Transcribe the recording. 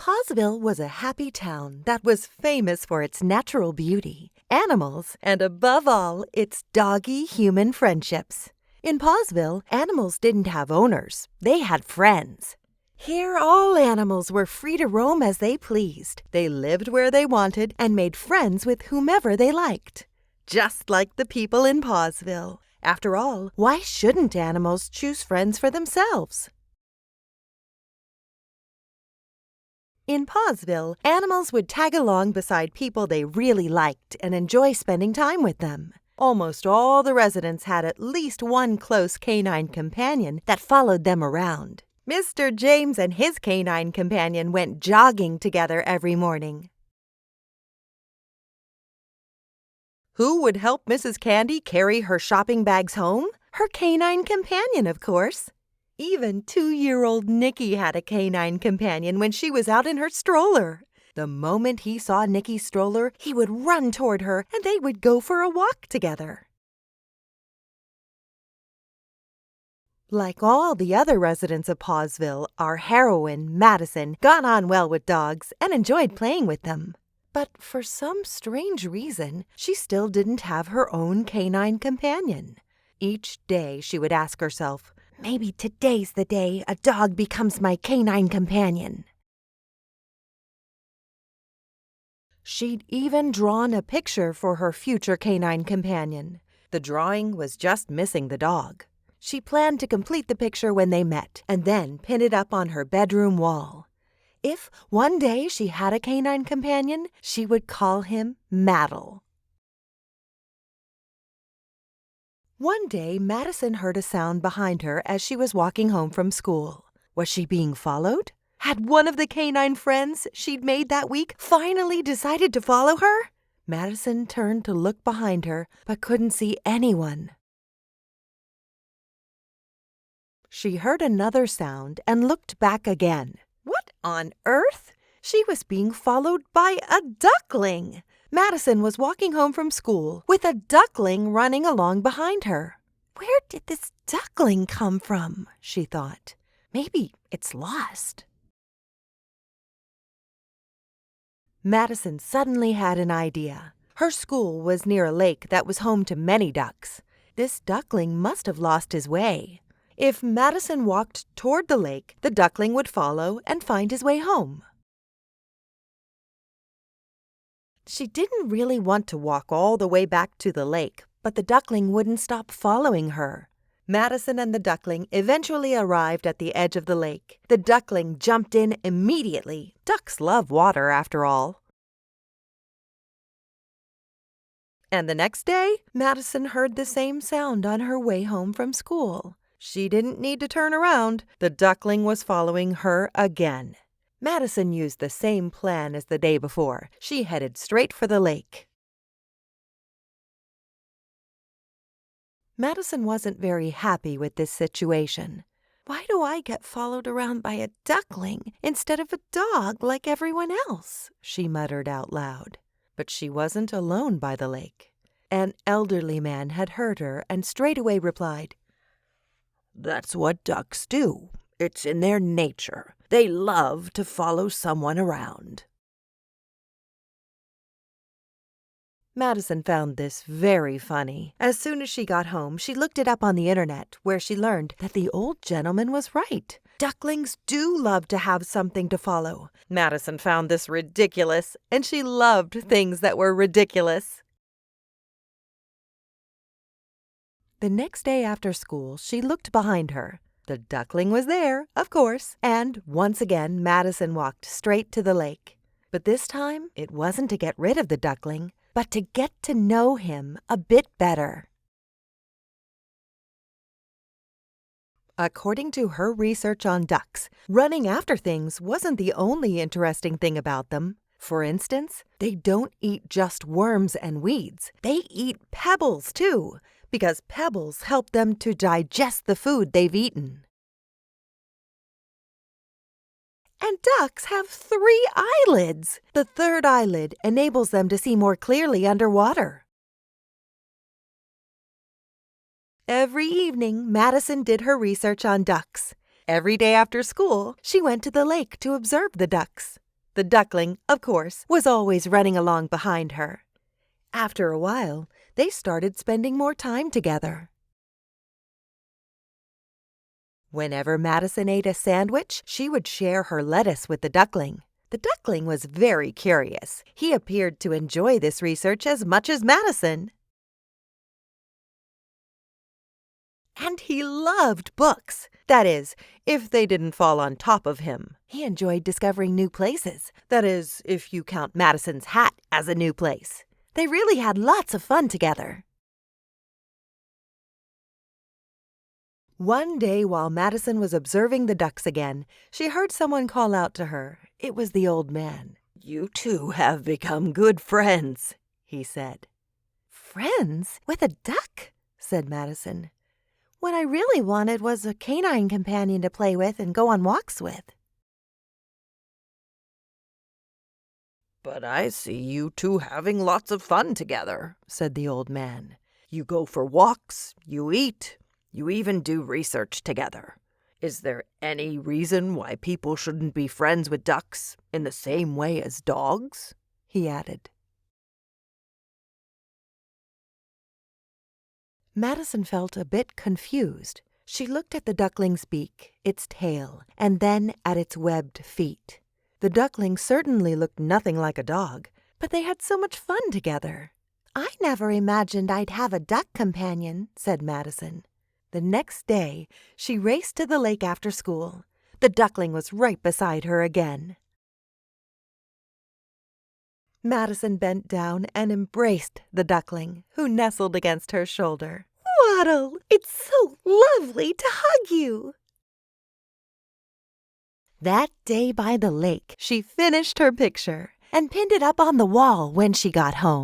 Pausville was a happy town that was famous for its natural beauty, animals, and above all, its doggy-human friendships. In Pausville, animals didn't have owners. They had friends. Here, all animals were free to roam as they pleased. They lived where they wanted and made friends with whomever they liked. Just like the people in Pausville. After all, why shouldn't animals choose friends for themselves? In Pausville, animals would tag along beside people they really liked and enjoy spending time with them. Almost all the residents had at least one close canine companion that followed them around. Mr. James and his canine companion went jogging together every morning. Who would help Mrs. Candy carry her shopping bags home? Her canine companion, of course. Even 2-year-old Nicky had a canine companion when she was out in her stroller. The moment he saw Nicky's stroller, he would run toward her and they would go for a walk together. Like all the other residents of Pausville, our heroine, Madison, got on well with dogs and enjoyed playing with them. But for some strange reason, she still didn't have her own canine companion. Each day she would ask herself, "Maybe today's the day a dog becomes my canine companion." She'd even drawn a picture for her future canine companion. The drawing was just missing the dog. She planned to complete the picture when they met and then pin it up on her bedroom wall. If one day she had a canine companion, she would call him Waddle. One day, Madison heard a sound behind her as she was walking home from school. Was she being followed? Had one of the canine friends she'd made that week finally decided to follow her? Madison turned to look behind her, but couldn't see anyone. She heard another sound and looked back again. What on earth? She was being followed by a duckling. Madison was walking home from school with a duckling running along behind her. Where did this duckling come from? She thought. Maybe it's lost. Madison suddenly had an idea. Her school was near a lake that was home to many ducks. This duckling must have lost his way. If Madison walked toward the lake, the duckling would follow and find his way home. She didn't really want to walk all the way back to the lake, but the duckling wouldn't stop following her. Madison and the duckling eventually arrived at the edge of the lake. The duckling jumped in immediately. Ducks love water, after all. And the next day, Madison heard the same sound on her way home from school. She didn't need to turn around. The duckling was following her again. Madison used the same plan as the day before. She headed straight for the lake. Madison wasn't very happy with this situation. Why do I get followed around by a duckling instead of a dog like everyone else? She muttered out loud. But she wasn't alone by the lake. An elderly man had heard her and straightaway replied, "That's what ducks do. It's in their nature. They love to follow someone around." Madison found this very funny. As soon as she got home, she looked it up on the internet, where she learned that the old gentleman was right. Ducklings do love to have something to follow. Madison found this ridiculous, and she loved things that were ridiculous. The next day after school, she looked behind her. The duckling was there, of course, and once again Madison walked straight to the lake. But this time, it wasn't to get rid of the duckling, but to get to know him a bit better. According to her research on ducks, running after things wasn't the only interesting thing about them. For instance, they don't eat just worms and weeds. They eat pebbles, too, because pebbles help them to digest the food they've eaten. And ducks have 3 eyelids. The 3rd eyelid enables them to see more clearly underwater. Every evening, Madison did her research on ducks. Every day after school, she went to the lake to observe the ducks. The duckling, of course, was always running along behind her. After a while, they started spending more time together. Whenever Madison ate a sandwich, she would share her lettuce with the duckling. The duckling was very curious. He appeared to enjoy this research as much as Madison. And he loved books. That is, if they didn't fall on top of him. He enjoyed discovering new places. That is, if you count Madison's hat as a new place. They really had lots of fun together. One day while Madison was observing the ducks again, she heard someone call out to her. It was the old man. "You two have become good friends," he said. "Friends? With a duck?" said Madison. "What I really wanted was a canine companion to play with and go on walks with." "But I see you two having lots of fun together," said the old man. "You go for walks, you eat, you even do research together. Is there any reason why people shouldn't be friends with ducks in the same way as dogs?" he added. Madison felt a bit confused. She looked at the duckling's beak, its tail, and then at its webbed feet. The duckling certainly looked nothing like a dog, but they had so much fun together. "I never imagined I'd have a duck companion," said Madison. The next day, she raced to the lake after school. The duckling was right beside her again. Madison bent down and embraced the duckling, who nestled against her shoulder. "Waddle, it's so lovely to hug you." That day by the lake, she finished her picture and pinned it up on the wall when she got home.